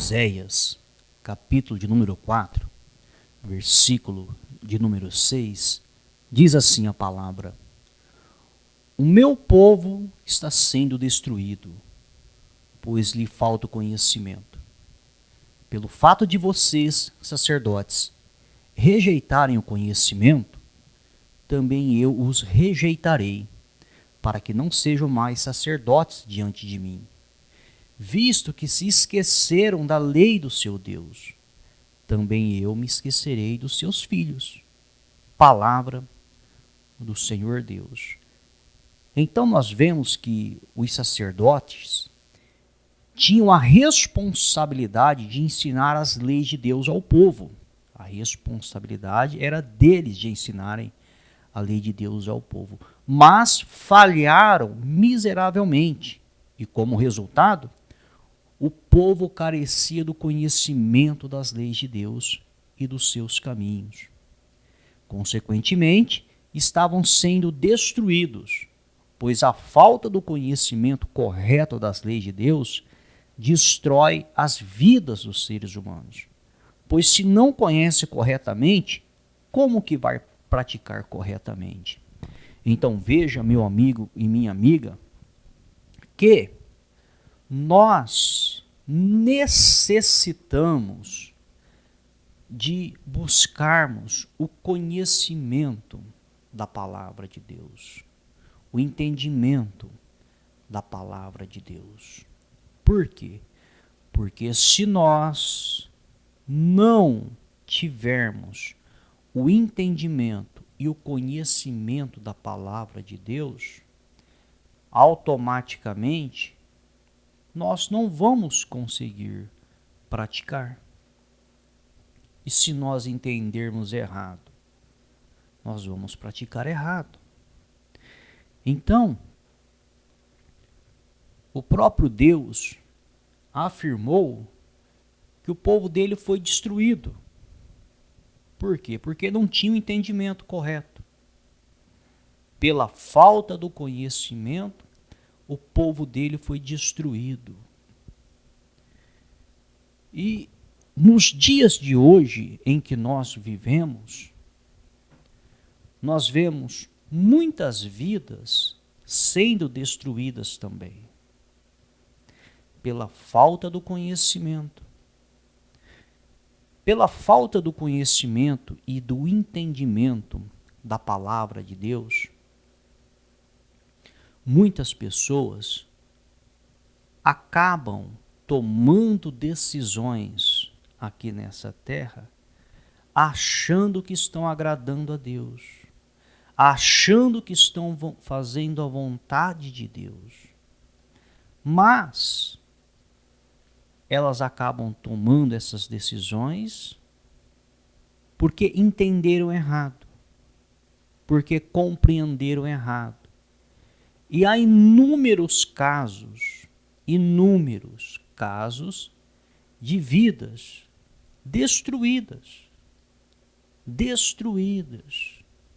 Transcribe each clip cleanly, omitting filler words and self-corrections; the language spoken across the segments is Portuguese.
Oséias, capítulo de número 4, versículo de número 6, diz assim a palavra: O meu povo está sendo destruído, pois lhe falta o conhecimento. Pelo fato de vocês, sacerdotes, rejeitarem o conhecimento, também eu os rejeitarei, para que não sejam mais sacerdotes diante de mim, visto que se esqueceram da lei do seu Deus. Também eu me esquecerei dos seus filhos. Palavra do Senhor Deus. Então nós vemos que os sacerdotes tinham a responsabilidade de ensinar as leis de Deus ao povo. A responsabilidade era deles de ensinarem a lei de Deus ao povo. Mas falharam miseravelmente. E como resultado, o povo carecia do conhecimento das leis de Deus e dos seus caminhos. Consequentemente, estavam sendo destruídos, pois a falta do conhecimento correto das leis de Deus destrói as vidas dos seres humanos. Pois se não conhece corretamente, como que vai praticar corretamente? Então veja, meu amigo e minha amiga, que nós necessitamos de buscarmos o conhecimento da palavra de Deus, o entendimento da palavra de Deus. Por quê? Porque se nós não tivermos o entendimento e o conhecimento da palavra de Deus, automaticamente nós não vamos conseguir praticar. E se nós entendermos errado, nós vamos praticar errado. Então, o próprio Deus afirmou que o povo dele foi destruído. Por quê? Porque não tinha o entendimento correto. Pela falta do conhecimento, o povo dele foi destruído. E nos dias de hoje em que nós vivemos, nós vemos muitas vidas sendo destruídas também, pela falta do conhecimento. Pela falta do conhecimento e do entendimento da palavra de Deus, muitas pessoas acabam tomando decisões aqui nessa terra, achando que estão agradando a Deus, achando que estão fazendo a vontade de Deus. Mas elas acabam tomando essas decisões porque entenderam errado, porque compreenderam errado. E há inúmeros casos de vidas destruídas.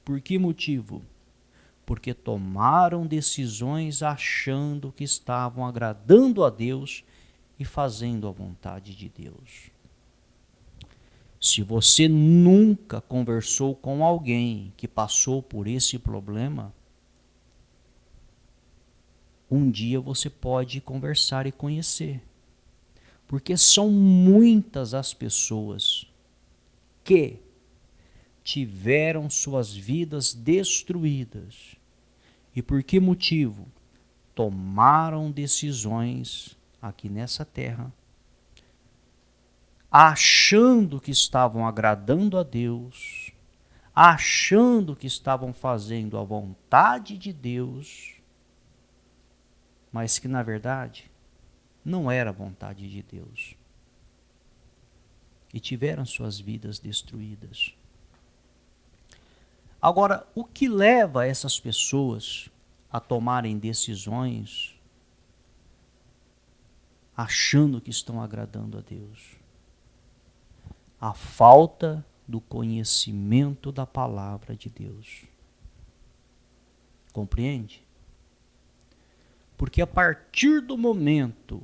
Por que motivo? Porque tomaram decisões achando que estavam agradando a Deus e fazendo a vontade de Deus. Se você nunca conversou com alguém que passou por esse problema, um dia você pode conversar e conhecer. Porque são muitas as pessoas que tiveram suas vidas destruídas. E por que motivo? Tomaram decisões aqui nessa terra, achando que estavam agradando a Deus, achando que estavam fazendo a vontade de Deus, mas que na verdade não era a vontade de Deus. E tiveram suas vidas destruídas. Agora, o que leva essas pessoas a tomarem decisões achando que estão agradando a Deus? A falta do conhecimento da palavra de Deus. Compreende? Porque a partir do momento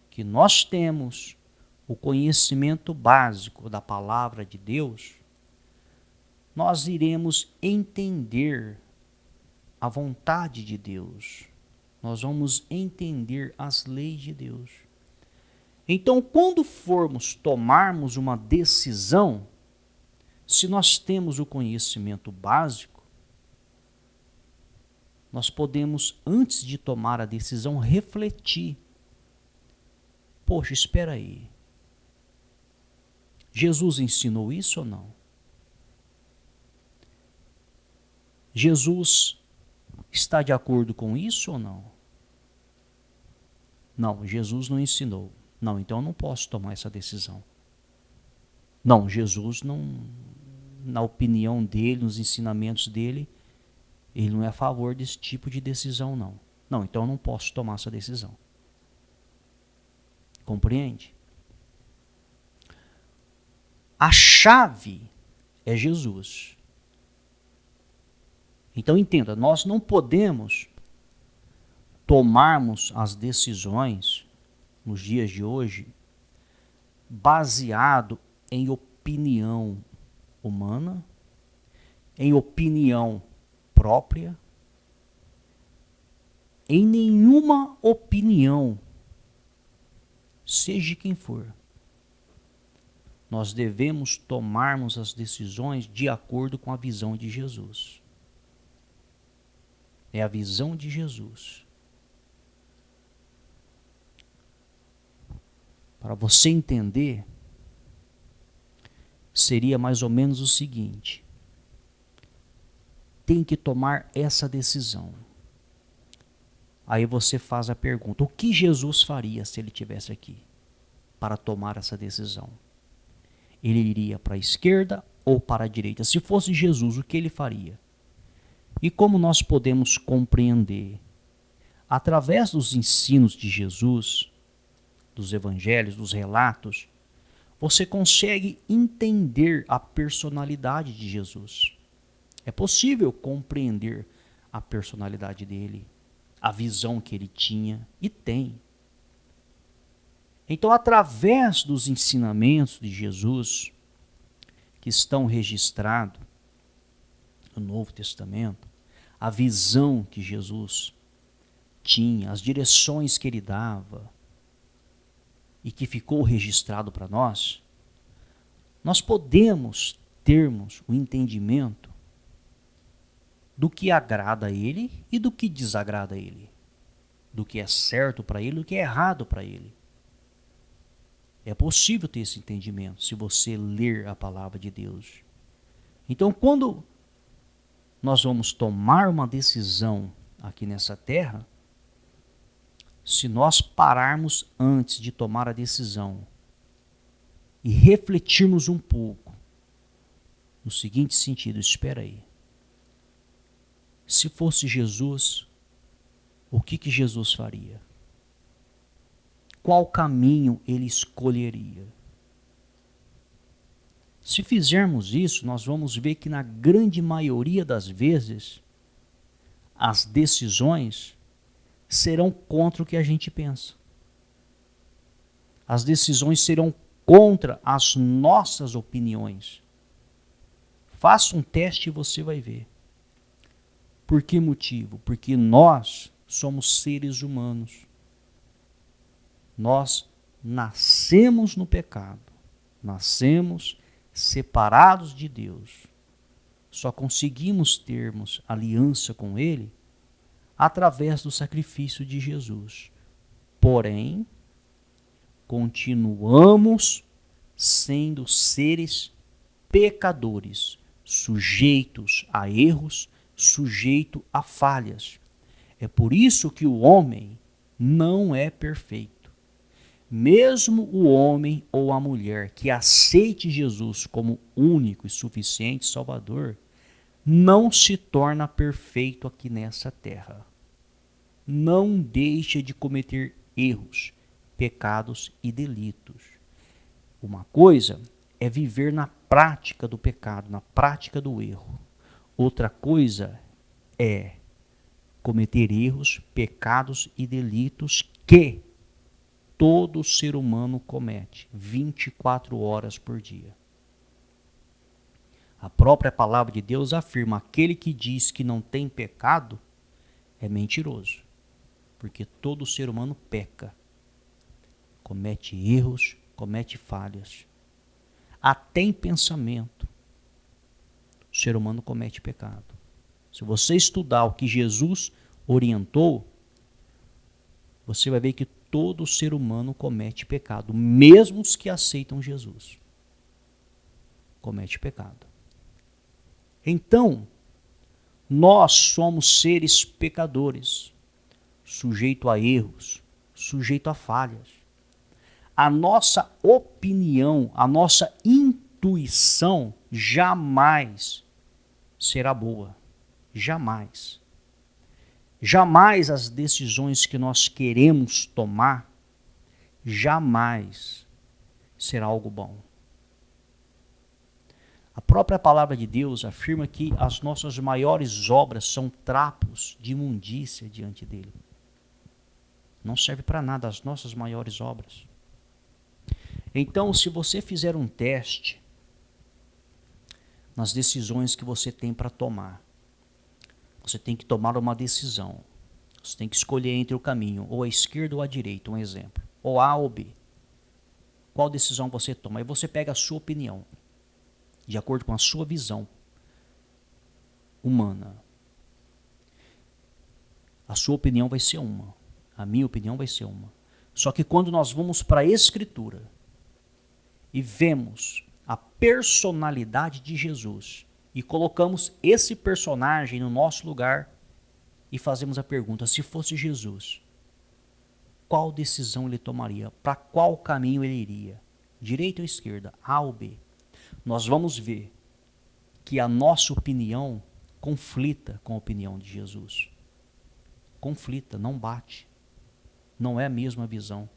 que nós temos o conhecimento básico da palavra de Deus, nós iremos entender a vontade de Deus. Nós vamos entender as leis de Deus. Então, quando formos tomarmos uma decisão, se nós temos o conhecimento básico, nós podemos, antes de tomar a decisão, refletir. Poxa, espera aí. Jesus ensinou isso ou não? Jesus está de acordo com isso ou não? Não, Jesus não ensinou. Não, então eu não posso tomar essa decisão. Não, Jesus não, na opinião dele, nos ensinamentos dele, ele não é a favor desse tipo de decisão, não. Não, então eu não posso tomar essa decisão. Compreende? A chave é Jesus. Então entenda, nós não podemos tomarmos as decisões nos dias de hoje baseado em opinião humana, em opinião própria, em nenhuma opinião, seja quem for. Nós devemos tomarmos as decisões de acordo com a visão de Jesus. É a visão de Jesus. Para você entender, seria mais ou menos o seguinte: tem que tomar essa decisão. Aí você faz a pergunta: o que Jesus faria se ele estivesse aqui para tomar essa decisão? Ele iria para a esquerda ou para a direita? Se fosse Jesus, o que ele faria? E como nós podemos compreender? Através dos ensinos de Jesus, dos evangelhos, dos relatos, você consegue entender a personalidade de Jesus. É possível compreender a personalidade dele, a visão que ele tinha e tem. Então, através dos ensinamentos de Jesus, que estão registrados no Novo Testamento, a visão que Jesus tinha, as direções que ele dava, e que ficou registrado para nós, nós podemos termos o entendimento do que agrada a ele e do que desagrada a ele, do que é certo para ele e do que é errado para ele. É possível ter esse entendimento se você ler a palavra de Deus. Então, quando nós vamos tomar uma decisão aqui nessa terra, se nós pararmos antes de tomar a decisão e refletirmos um pouco no seguinte sentido: espera aí, se fosse Jesus, o que Jesus faria? Qual caminho ele escolheria? Se fizermos isso, nós vamos ver que na grande maioria das vezes as decisões serão contra o que a gente pensa. As decisões serão contra as nossas opiniões. Faça um teste e você vai ver. Por que motivo? Porque nós somos seres humanos. Nós nascemos no pecado. Nascemos separados de Deus. Só conseguimos termos aliança com Ele através do sacrifício de Jesus. Porém, continuamos sendo seres pecadores, sujeitos a erros, sujeitos a falhas. É por isso que o homem não é perfeito. Mesmo o homem ou a mulher que aceite Jesus como único e suficiente Salvador, não se torna perfeito aqui nessa terra. Não deixa de cometer erros, pecados e delitos. Uma coisa é viver na prática do pecado, na prática do erro. Outra coisa é cometer erros, pecados e delitos que todo ser humano comete 24 horas por dia. A própria palavra de Deus afirma: aquele que diz que não tem pecado é mentiroso, porque todo ser humano peca, comete erros, comete falhas. Até em pensamento, o ser humano comete pecado. Se você estudar o que Jesus orientou, você vai ver que todo ser humano comete pecado, mesmo os que aceitam Jesus. Comete pecado. Então, nós somos seres pecadores, sujeito a erros, sujeito a falhas. A nossa opinião, a nossa intuição jamais será boa. Jamais. Jamais as decisões que nós queremos tomar, jamais será algo bom. A própria palavra de Deus afirma que as nossas maiores obras são trapos de imundícia diante dele. Não serve para nada as nossas maiores obras. Então, se você fizer um teste nas decisões que você tem para tomar, você tem que tomar uma decisão. Você tem que escolher entre o caminho, ou a esquerda ou a direita, um exemplo. Ou A ou B. Qual decisão você toma? Aí você pega a sua opinião, de acordo com a sua visão humana. A sua opinião vai ser uma. A minha opinião vai ser uma. Só que quando nós vamos para a Escritura e vemos a personalidade de Jesus e colocamos esse personagem no nosso lugar e fazemos a pergunta: se fosse Jesus, qual decisão ele tomaria? Para qual caminho ele iria? Direita ou esquerda? A ou B? Nós vamos ver que a nossa opinião conflita com a opinião de Jesus. Conflita, não bate. Não é a mesma visão.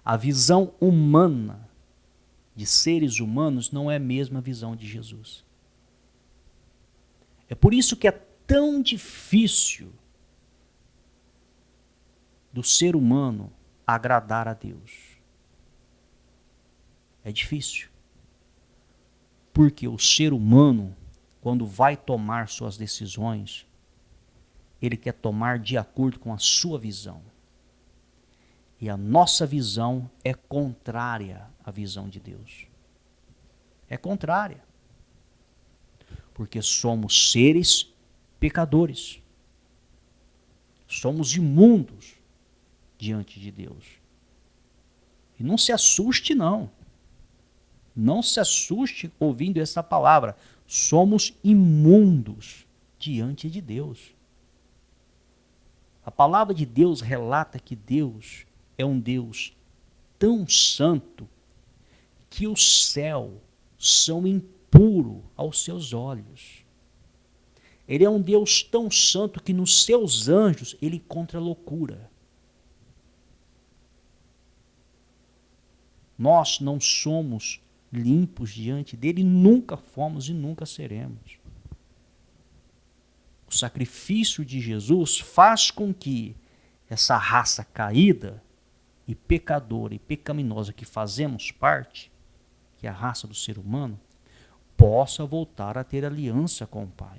A visão humana de seres humanos não é a mesma visão de Jesus. É por isso que é tão difícil do ser humano agradar a Deus. É difícil. Porque o ser humano, quando vai tomar suas decisões, ele quer tomar de acordo com a sua visão. E a nossa visão é contrária à visão de Deus. É contrária. Porque somos seres pecadores. Somos imundos diante de Deus. E não se assuste, não. Não se assuste ouvindo essa palavra. Somos imundos diante de Deus. A palavra de Deus relata que Deus é um Deus tão santo que o céu são impuro aos seus olhos. Ele é um Deus tão santo que nos seus anjos ele encontra loucura. Nós não somos limpos diante dele, nunca fomos e nunca seremos. O sacrifício de Jesus faz com que essa raça caída e pecadora e pecaminosa que fazemos parte, que é a raça do ser humano, possa voltar a ter aliança com o Pai.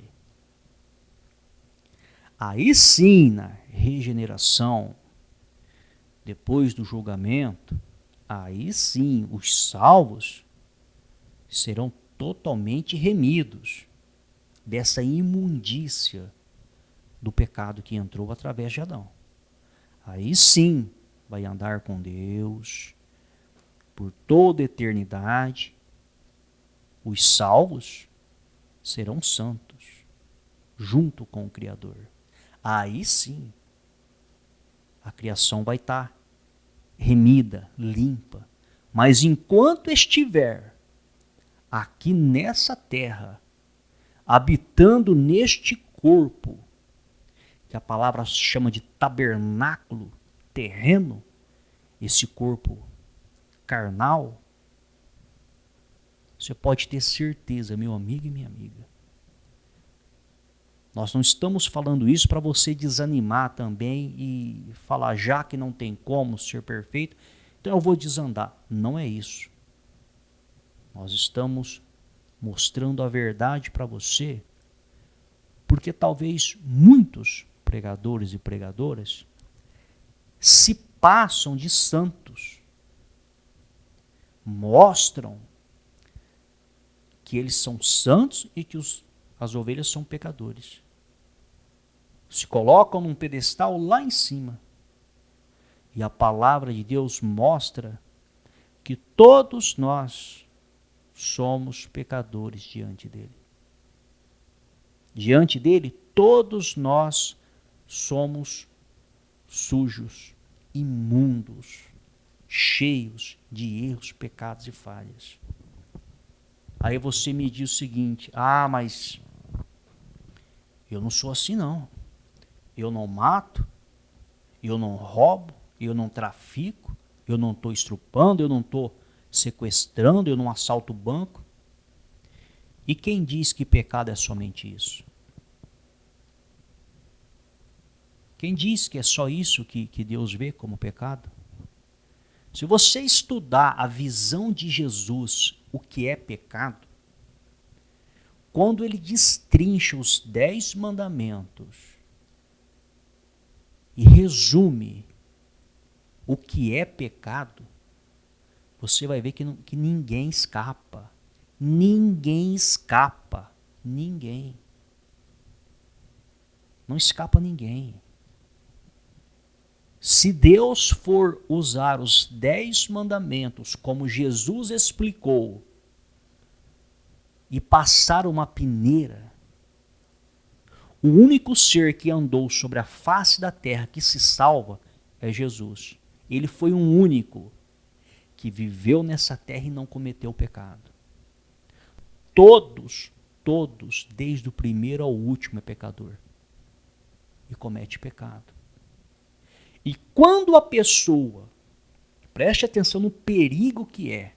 Aí sim, na regeneração, depois do julgamento, aí sim os salvos serão totalmente remidos dessa imundícia do pecado que entrou através de Adão. Aí sim vai andar com Deus por toda a eternidade. Os salvos serão santos junto com o Criador. Aí sim a criação vai estar remida, limpa. Mas enquanto estiver aqui nessa terra, habitando neste corpo, que a palavra chama de tabernáculo terreno, esse corpo carnal, você pode ter certeza, meu amigo e minha amiga, Nós não estamos falando isso para você desanimar também e falar, já que não tem como ser perfeito, então eu vou desandar. Não é isso. Nós estamos mostrando a verdade para você, porque talvez muitos pregadores e pregadoras se passam de santos, mostram que eles são santos e que as ovelhas são pecadores. Se colocam num pedestal lá em cima. E a palavra de Deus mostra que todos nós somos pecadores diante dele. Diante dele, todos nós somos sujos, imundos, cheios de erros, pecados e falhas. Aí você me diz o seguinte, mas eu não sou assim não. Eu não mato, eu não roubo, eu não trafico, eu não estou estrupando, eu não estou sequestrando, eu não assalto o banco. E quem diz que pecado é somente isso? Quem diz que é só isso que Deus vê como pecado? Se você estudar a visão de Jesus, o que é pecado, quando ele destrincha os 10 mandamentos e resume o que é pecado, você vai ver que ninguém escapa. Ninguém escapa. Ninguém. Não escapa ninguém. Se Deus for usar os 10 mandamentos como Jesus explicou e passar uma peneira, o único ser que andou sobre a face da terra que se salva é Jesus. Ele foi um único que viveu nessa terra e não cometeu pecado. Todos, desde o primeiro ao último é pecador e comete pecado. E quando a pessoa, preste atenção no perigo que é,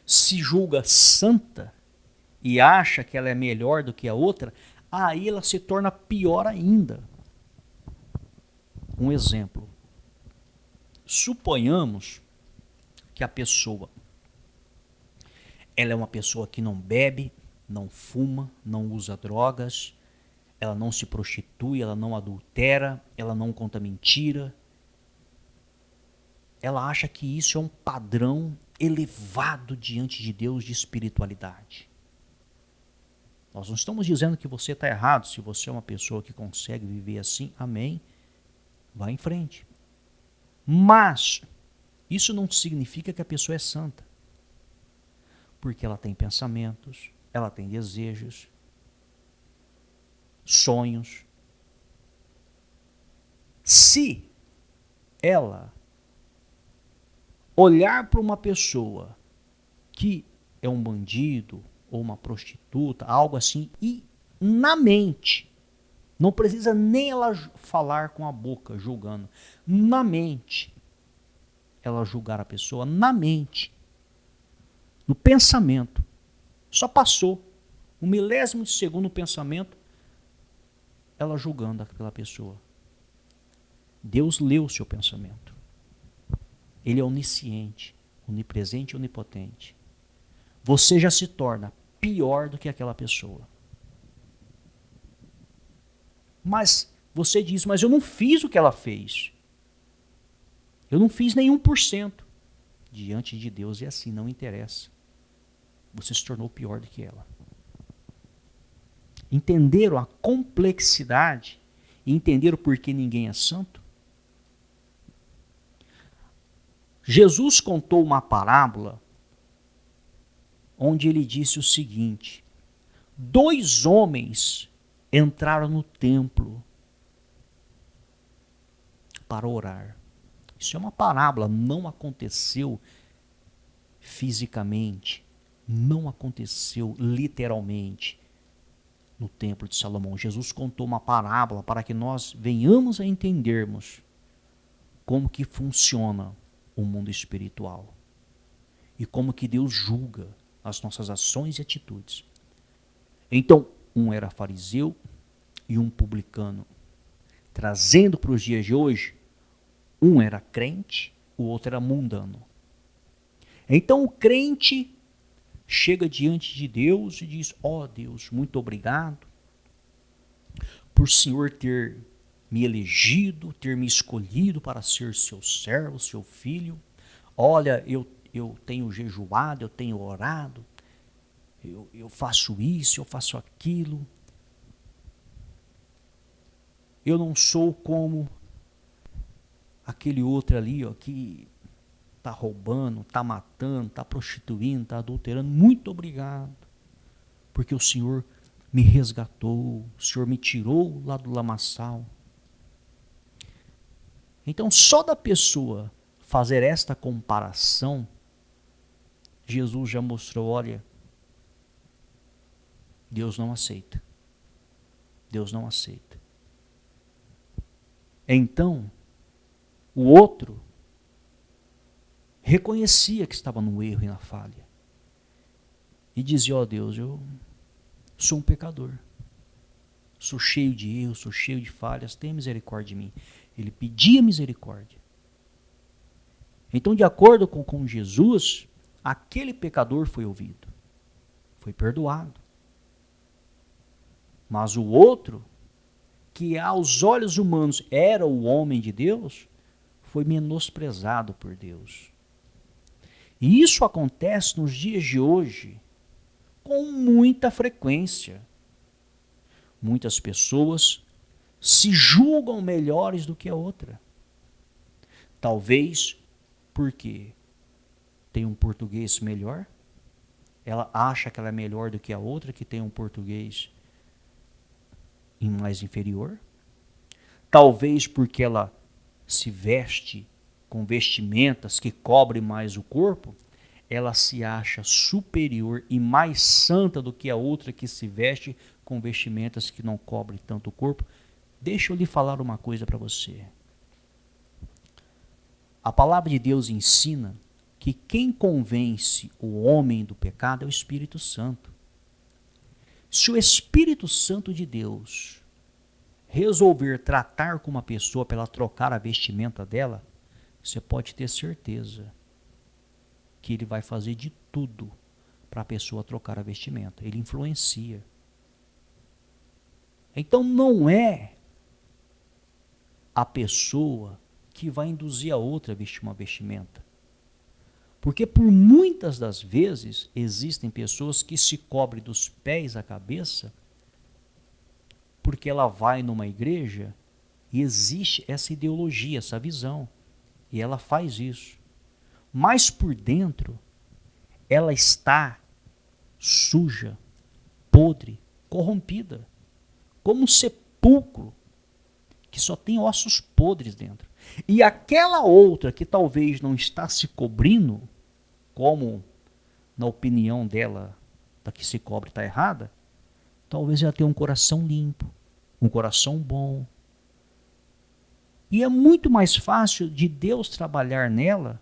se julga santa e acha que ela é melhor do que a outra, aí ela se torna pior ainda. Um exemplo. Suponhamos que a pessoa, ela é uma pessoa que não bebe, não fuma, não usa drogas, ela não se prostitui, ela não adultera, ela não conta mentira. Ela acha que isso é um padrão elevado diante de Deus de espiritualidade. Nós não estamos dizendo que você está errado. Se você é uma pessoa que consegue viver assim, amém, vá em frente. Mas isso não significa que a pessoa é santa. Porque ela tem pensamentos, ela tem desejos, sonhos. Se ela olhar para uma pessoa que é um bandido ou uma prostituta, algo assim, e na mente, não precisa nem ela falar com a boca, julgando, na mente, ela julgar a pessoa, na mente, no pensamento, só passou um milésimo de segundo no pensamento, ela julgando aquela pessoa. Deus leu o seu pensamento. Ele é onisciente, onipresente e onipotente. Você já se torna pior do que aquela pessoa. Mas você diz, mas eu não fiz o que ela fez. Eu não fiz nem 1%. Diante de Deus é assim, não interessa. Você se tornou pior do que ela. Entenderam a complexidade e entenderam por que ninguém é santo? Jesus contou uma parábola onde ele disse o seguinte: 2 homens entraram no templo para orar. Isso é uma parábola, não aconteceu fisicamente, não aconteceu literalmente no templo de Salomão. Jesus contou uma parábola para que nós venhamos a entendermos como que funciona o mundo espiritual e como que Deus julga as nossas ações e atitudes. Então, Um era fariseu e um publicano. Trazendo para os dias de hoje, um era crente, o outro era mundano. Então o crente chega diante de Deus e diz: ó Deus, muito obrigado por o Senhor ter me elegido, ter me escolhido para ser seu servo, seu filho. Olha, eu tenho jejuado, eu tenho orado, eu faço isso, eu faço aquilo. Eu não sou como aquele outro ali, ó, que está roubando, está matando, está prostituindo, está adulterando. Muito obrigado, porque o Senhor me resgatou, o Senhor me tirou lá do lamaçal. Então, só da pessoa fazer esta comparação, Jesus já mostrou: olha, Deus não aceita. Deus não aceita. Então, o outro reconhecia que estava no erro e na falha. E dizia: ó Deus, eu sou um pecador. Sou cheio de erros, sou cheio de falhas, tenha misericórdia de mim. Ele pedia misericórdia. Então, de acordo com Jesus, aquele pecador foi ouvido, foi perdoado. Mas o outro, que aos olhos humanos era o homem de Deus, foi menosprezado por Deus. E isso acontece nos dias de hoje com muita frequência. Muitas pessoas se julgam melhores do que a outra. Talvez porque tem um português melhor, ela acha que ela é melhor do que a outra que tem um português mais inferior. Talvez porque ela se veste com vestimentas que cobrem mais o corpo, ela se acha superior e mais santa do que a outra que se veste com vestimentas que não cobrem tanto o corpo. Deixa eu lhe falar uma coisa para você. A palavra de Deus ensina que quem convence o homem do pecado é o Espírito Santo. Se o Espírito Santo de Deus resolver tratar com uma pessoa para ela trocar a vestimenta dela, você pode ter certeza que ele vai fazer de tudo para a pessoa trocar a vestimenta. Ele influencia. Então não é a pessoa que vai induzir a outra a vestir uma vestimenta. Porque por muitas das vezes existem pessoas que se cobrem dos pés à cabeça porque ela vai numa igreja e existe essa ideologia, essa visão. E ela faz isso. Mas por dentro, ela está suja, podre, corrompida. Como um sepulcro que só tem ossos podres dentro. E aquela outra que talvez não está se cobrindo, como na opinião dela, da que se cobre está errada, talvez ela tenha um coração limpo, um coração bom. E é muito mais fácil de Deus trabalhar nela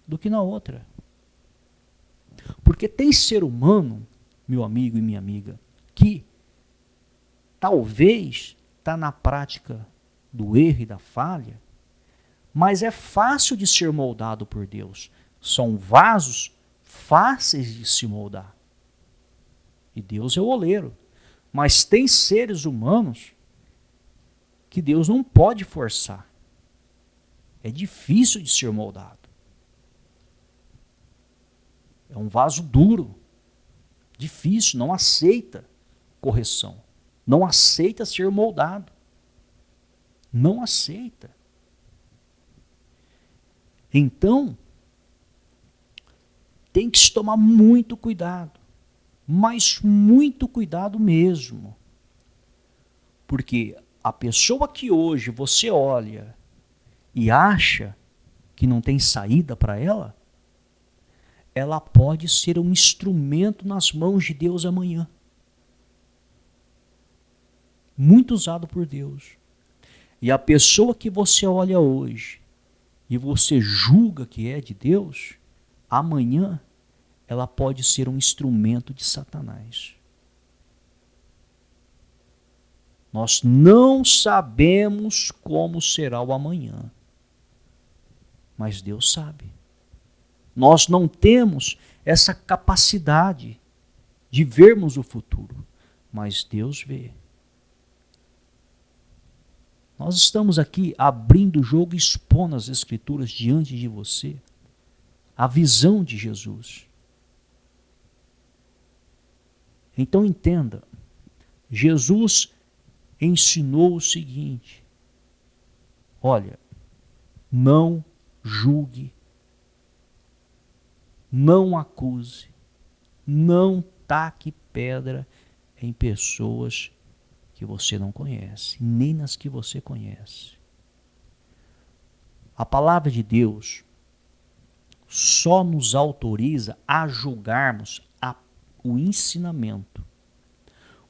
do que na outra. Porque tem ser humano, meu amigo e minha amiga, que talvez está na prática do erro e da falha, mas é fácil de ser moldado por Deus. São vasos fáceis de se moldar. E Deus é o oleiro. Mas tem seres humanos que Deus não pode forçar. É difícil de ser moldado. É um vaso duro, difícil, não aceita correção. Não aceita ser moldado. Não aceita. Então, tem que se tomar muito cuidado. Mas muito cuidado mesmo. Porque a pessoa que hoje você olha e acha que não tem saída para ela, ela pode ser um instrumento nas mãos de Deus amanhã. Muito usado por Deus. E a pessoa que você olha hoje e você julga que é de Deus, amanhã ela pode ser um instrumento de Satanás. Nós não sabemos como será o amanhã, mas Deus sabe. Nós não temos essa capacidade de vermos o futuro, mas Deus vê. Nós estamos aqui abrindo o jogo e expondo as Escrituras diante de você, a visão de Jesus. Então entenda, Jesus ensinou o seguinte: olha, não julgue, não acuse, não taque pedra em pessoas que você não conhece, nem nas que você conhece. A palavra de Deus só nos autoriza a julgarmos o ensinamento.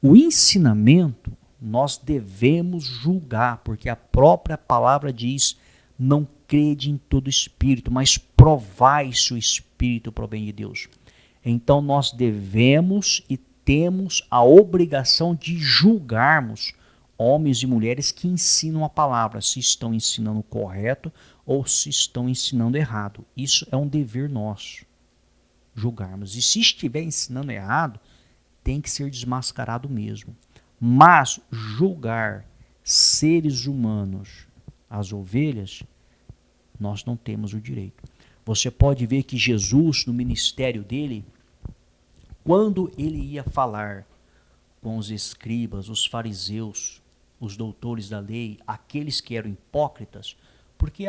O ensinamento nós devemos julgar, porque a própria palavra diz: não crede em todo espírito, mas provai se o espírito provém de Deus. Então nós devemos e temos a obrigação de julgarmos homens e mulheres que ensinam a palavra, se estão ensinando correto ou se estão ensinando errado. Isso é um dever nosso, julgarmos. E se estiver ensinando errado, tem que ser desmascarado mesmo. Mas julgar seres humanos, as ovelhas, nós não temos o direito. Você pode ver que Jesus, no ministério dele, quando ele ia falar com os escribas, os fariseus, os doutores da lei, aqueles que eram hipócritas, porque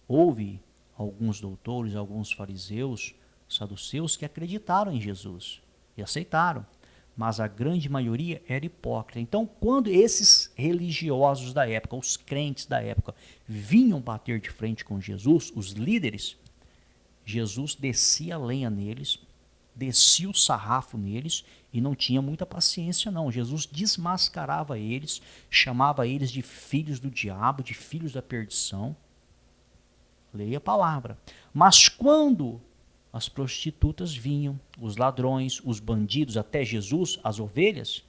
houve alguns doutores, alguns fariseus, saduceus que acreditaram em Jesus e aceitaram, mas a grande maioria era hipócrita. Então, quando esses religiosos da época, os crentes da época, vinham bater de frente com Jesus, os líderes, Jesus descia a lenha neles, descia o sarrafo neles e não tinha muita paciência não. Jesus desmascarava eles, chamava eles de filhos do diabo, de filhos da perdição. Leia a palavra. Mas quando as prostitutas vinham, os ladrões, os bandidos, até Jesus, as ovelhas,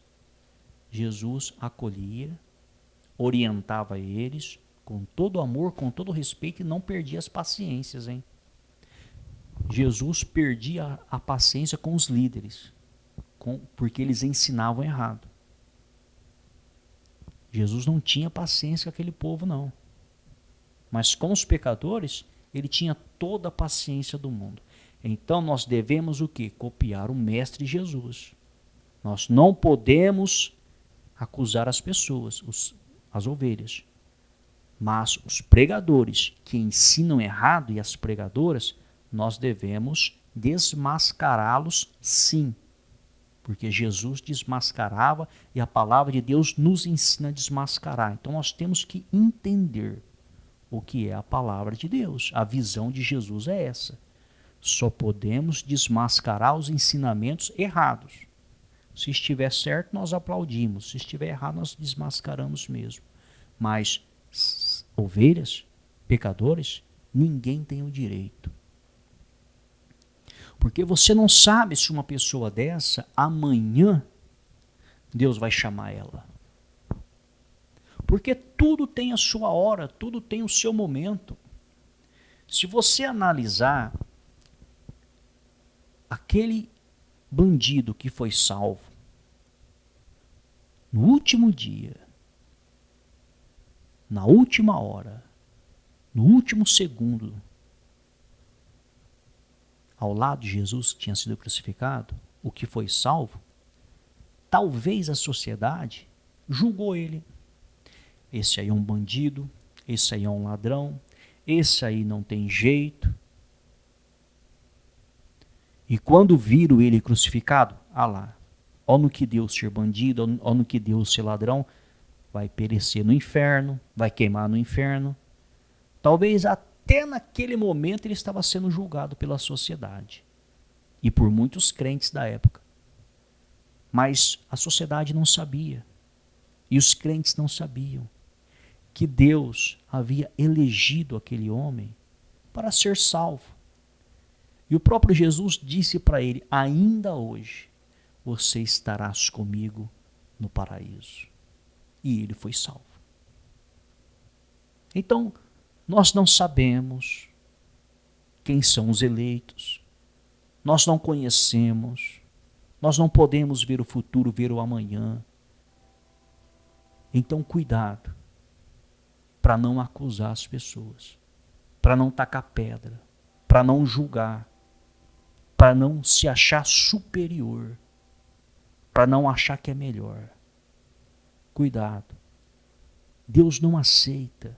Jesus acolhia, orientava eles com todo amor, com todo respeito e não perdia as paciências, hein? Jesus perdia a paciência com os líderes, porque eles ensinavam errado. Jesus não tinha paciência com aquele povo, não. Mas com os pecadores, ele tinha toda a paciência do mundo. Então nós devemos o quê? Copiar o Mestre Jesus. Nós não podemos acusar as pessoas, as ovelhas. Mas os pregadores que ensinam errado e as pregadoras, nós devemos desmascará-los sim. Porque Jesus desmascarava e a palavra de Deus nos ensina a desmascarar. Então nós temos que entender o que é a palavra de Deus. A visão de Jesus é essa. Só podemos desmascarar os ensinamentos errados. Se estiver certo, nós aplaudimos. Se estiver errado, nós desmascaramos mesmo. Mas ovelhas, pecadores, ninguém tem o direito. Porque você não sabe se uma pessoa dessa, amanhã, Deus vai chamar ela. Porque tudo tem a sua hora, tudo tem o seu momento. Se você analisar aquele bandido que foi salvo, no último dia, na última hora, no último segundo, ao lado de Jesus que tinha sido crucificado, o que foi salvo, talvez a sociedade julgou ele. Esse aí é um bandido, esse aí é um ladrão, esse aí não tem jeito. E quando viram ele crucificado, lá, ó no que deu ser bandido, ó no que deu ser ladrão, vai perecer no inferno, vai queimar no inferno. Talvez até naquele momento ele estava sendo julgado pela sociedade e por muitos crentes da época. Mas a sociedade não sabia e os crentes não sabiam que Deus havia elegido aquele homem para ser salvo. E o próprio Jesus disse para ele: ainda hoje você estarás comigo no paraíso. E ele foi salvo. Então, nós não sabemos quem são os eleitos. Nós não conhecemos. Nós não podemos ver o futuro, ver o amanhã. Então, cuidado para não acusar as pessoas, para não tacar pedra, para não julgar, para não se achar superior, para não achar que é melhor. Cuidado. Deus não aceita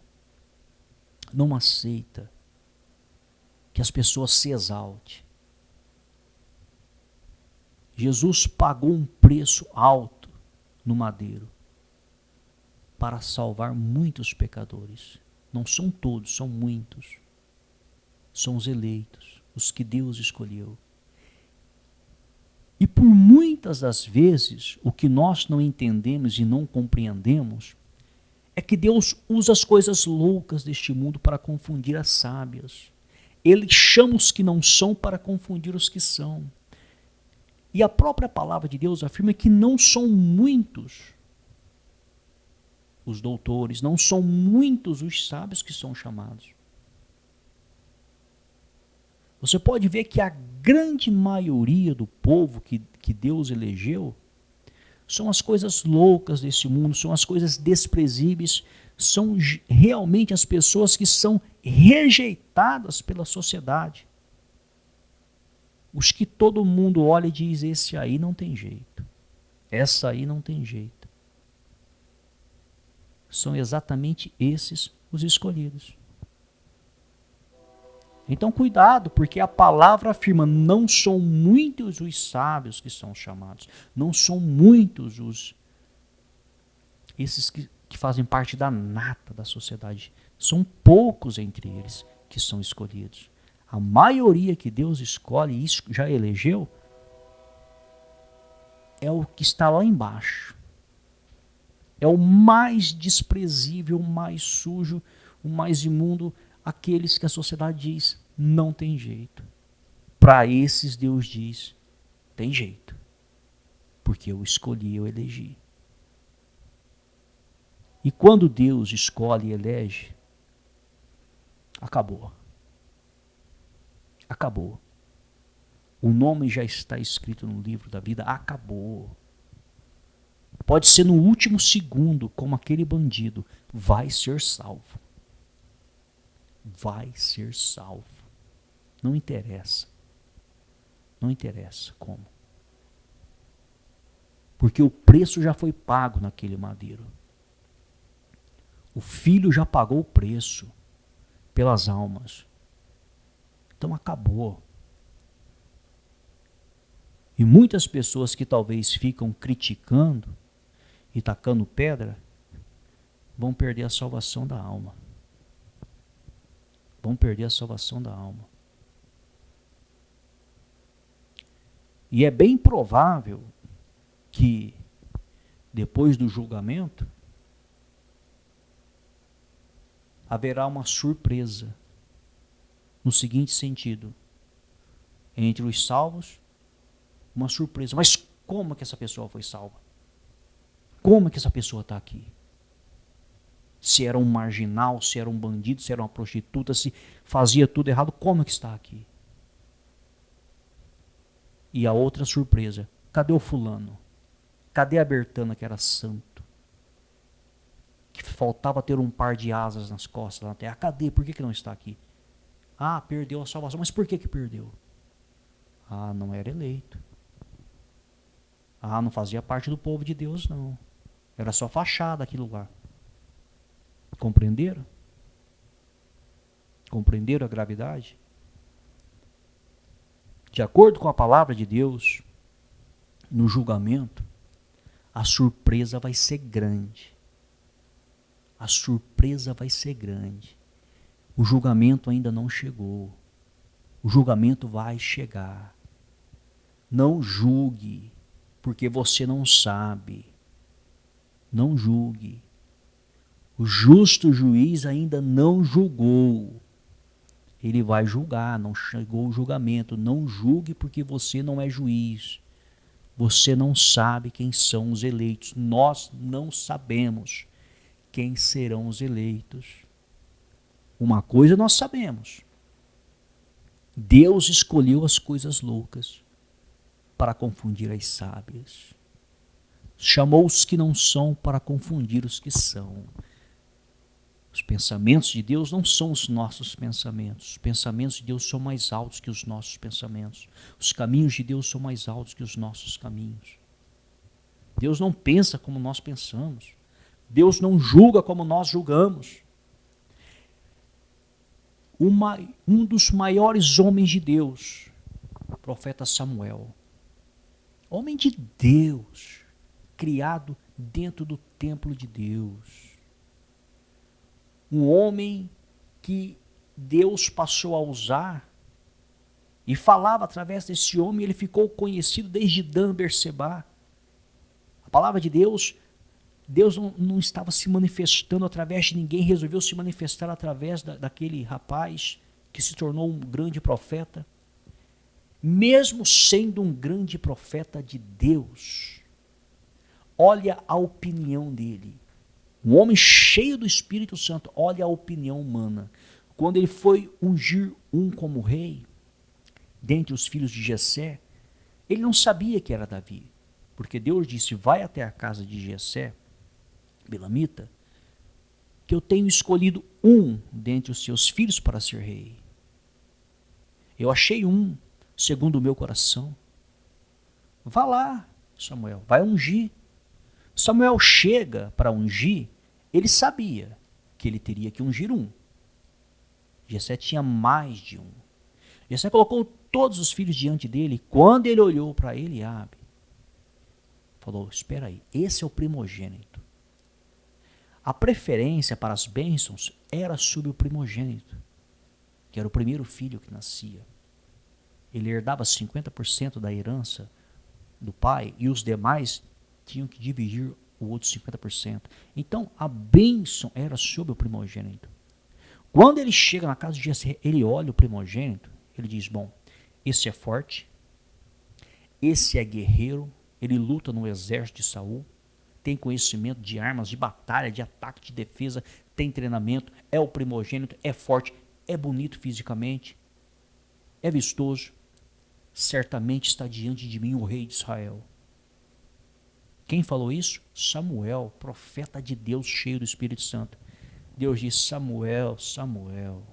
que as pessoas se exaltem. Jesus pagou um preço alto no madeiro para salvar muitos pecadores. Não são todos, são muitos. São os eleitos, os que Deus escolheu. E por muitas das vezes, o que nós não entendemos e não compreendemos é que Deus usa as coisas loucas deste mundo para confundir as sábias. Ele chama os que não são para confundir os que são. E a própria palavra de Deus afirma que não são muitos os doutores, não são muitos os sábios que são chamados. Você pode ver que a grande maioria do povo que Deus elegeu são as coisas loucas desse mundo, são as coisas desprezíveis, são realmente as pessoas que são rejeitadas pela sociedade. Os que todo mundo olha e diz, esse aí não tem jeito, essa aí não tem jeito. São exatamente esses os escolhidos. Então cuidado, porque a palavra afirma, não são muitos os sábios que são chamados, não são muitos esses que fazem parte da nata da sociedade, são poucos entre eles que são escolhidos. A maioria que Deus escolhe e já elegeu é o que está lá embaixo. É o mais desprezível, o mais sujo, o mais imundo, aqueles que a sociedade diz, não tem jeito. Para esses Deus diz, tem jeito. Porque eu escolhi, eu elegi. E quando Deus escolhe e elege, acabou. Acabou. O nome já está escrito no livro da vida, acabou. Pode ser no último segundo, como aquele bandido, vai ser salvo. Vai ser salvo. Não interessa. Não interessa como. Porque o preço já foi pago naquele madeiro. O Filho já pagou o preço pelas almas. Então acabou. E muitas pessoas que talvez ficam criticando e tacando pedra, vão perder a salvação da alma. Vão perder a salvação da alma. E é bem provável que, depois do julgamento, haverá uma surpresa, no seguinte sentido, entre os salvos, uma surpresa. Mas como que essa pessoa foi salva? Como que essa pessoa está aqui? Se era um marginal, se era um bandido, se era uma prostituta, se fazia tudo errado, como que está aqui? E a outra surpresa, cadê o fulano? Cadê a Bertana que era santo? Que faltava ter um par de asas nas costas na terra. Cadê? Por que não está aqui? Ah, perdeu a salvação. Mas por que perdeu? Ah, não era eleito. Ah, não fazia parte do povo de Deus, não. Era só fachada aquele lugar. Compreenderam? Compreenderam a gravidade? De acordo com a palavra de Deus, no julgamento, a surpresa vai ser grande. A surpresa vai ser grande. O julgamento ainda não chegou. O julgamento vai chegar. Não julgue, porque você não sabe. Não julgue. O justo juiz ainda não julgou. Ele vai julgar, não chegou o julgamento. Não julgue porque você não é juiz. Você não sabe quem são os eleitos. Nós não sabemos quem serão os eleitos. Uma coisa nós sabemos. Deus escolheu as coisas loucas para confundir as sábias. Chamou os que não são para confundir os que são. Os pensamentos de Deus não são os nossos pensamentos. Os pensamentos de Deus são mais altos que os nossos pensamentos. Os caminhos de Deus são mais altos que os nossos caminhos. Deus não pensa como nós pensamos. Deus não julga como nós julgamos. Um dos maiores homens de Deus, o profeta Samuel, homem de Deus, criado dentro do templo de Deus. Um homem que Deus passou a usar e falava através desse homem, ele ficou conhecido desde Dan Berseba. A palavra de Deus, Deus não estava se manifestando através de ninguém, resolveu se manifestar através daquele rapaz que se tornou um grande profeta. Mesmo sendo um grande profeta de Deus, olha a opinião dele. Um homem cheio do Espírito Santo, olha a opinião humana. Quando ele foi ungir um como rei, dentre os filhos de Jessé, ele não sabia que era Davi, porque Deus disse, vai até a casa de Jessé, belamita, que eu tenho escolhido um dentre os seus filhos para ser rei. Eu achei um, segundo o meu coração. Vá lá, Samuel, vai ungir. Samuel chega para ungir, ele sabia que ele teria que ungir um. Jessé tinha mais de um. Jessé colocou todos os filhos diante dele. Quando ele olhou para Eliabe, falou, espera aí, esse é o primogênito. A preferência para as bênçãos era sobre o primogênito, que era o primeiro filho que nascia. Ele herdava 50% da herança do pai e os demais tinham que dividir o outro 50%. Então a bênção era sobre o primogênito. Quando ele chega na casa de Jessé, ele olha o primogênito, ele diz, bom, esse é forte, esse é guerreiro, ele luta no exército de Saul, tem conhecimento de armas, de batalha, de ataque, de defesa, tem treinamento, é o primogênito, é forte, é bonito fisicamente, é vistoso, certamente está diante de mim o rei de Israel. Quem falou isso? Samuel, profeta de Deus, cheio do Espírito Santo. Deus disse, Samuel, Samuel,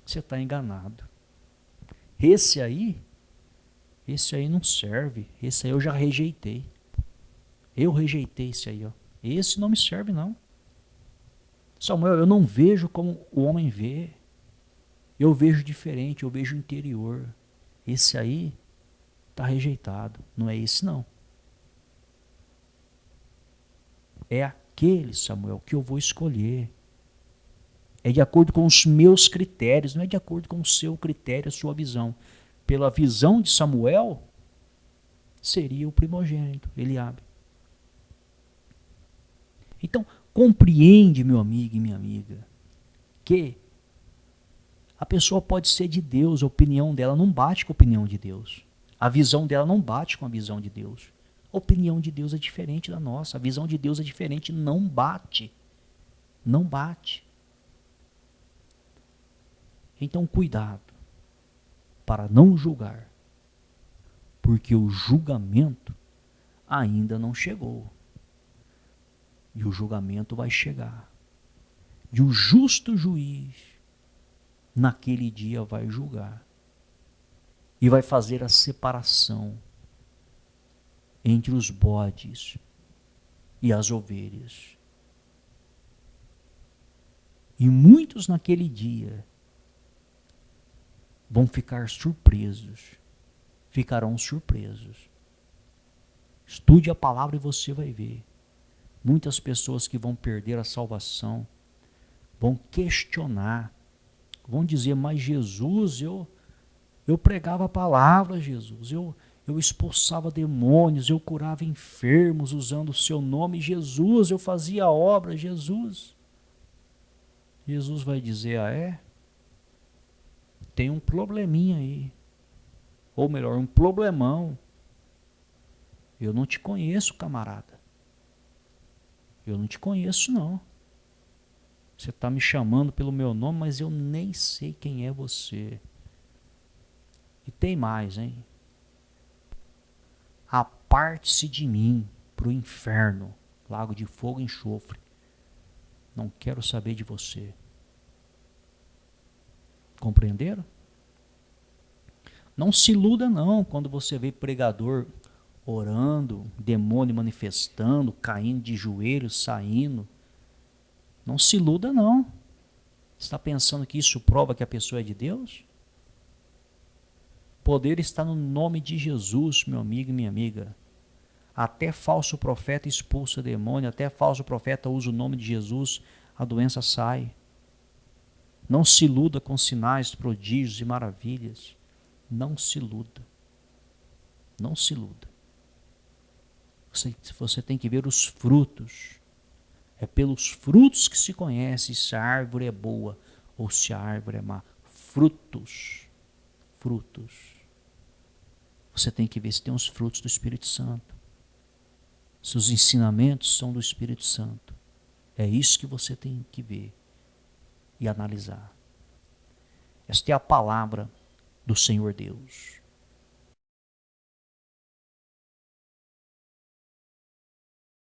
você está enganado. Esse aí não serve. Esse aí eu já rejeitei. Eu rejeitei esse aí. Ó. Esse não me serve não. Samuel, eu não vejo como o homem vê. Eu vejo diferente, eu vejo interior. Esse aí está rejeitado. Não é esse não. É aquele, Samuel, que eu vou escolher. É de acordo com os meus critérios, não é de acordo com o seu critério, a sua visão. Pela visão de Samuel, seria o primogênito, Eliabe. Então, compreende, meu amigo e minha amiga, que a pessoa pode ser de Deus, a opinião dela não bate com a opinião de Deus. A visão dela não bate com a visão de Deus. A opinião de Deus é diferente da nossa, a visão de Deus é diferente, não bate. Não bate. Então, cuidado para não julgar, porque o julgamento ainda não chegou. E o julgamento vai chegar. E o justo juiz, naquele dia, vai julgar. E vai fazer a separação entre os bodes e as ovelhas. E muitos naquele dia vão ficar surpresos. Ficarão surpresos. Estude a palavra e você vai ver. Muitas pessoas que vão perder a salvação vão questionar, vão dizer, mas Jesus, eu pregava a palavra, Jesus, eu expulsava demônios, eu curava enfermos usando o seu nome, Jesus, eu fazia a obra, Jesus. Jesus vai dizer, ah é? Tem um probleminha aí, ou melhor, um problemão. Eu não te conheço, camarada. Eu não te conheço, não. Você está me chamando pelo meu nome, mas eu nem sei quem é você. E tem mais, hein? Aparte-se de mim para o inferno, lago de fogo e enxofre. Não quero saber de você. Compreenderam? Não se iluda não quando você vê pregador orando, demônio manifestando, caindo de joelhos, saindo. Não se iluda não. Está pensando que isso prova que a pessoa é de Deus? Poder está no nome de Jesus, meu amigo e minha amiga. Até falso profeta expulsa demônio, até falso profeta usa o nome de Jesus, a doença sai. Não se iluda com sinais, prodígios e maravilhas. Não se iluda. Não se iluda. Você tem que ver os frutos. É pelos frutos que se conhece se a árvore é boa ou se a árvore é má. Frutos. Frutos. Você tem que ver se tem os frutos do Espírito Santo. Se os ensinamentos são do Espírito Santo. É isso que você tem que ver e analisar. Esta é a palavra do Senhor Deus.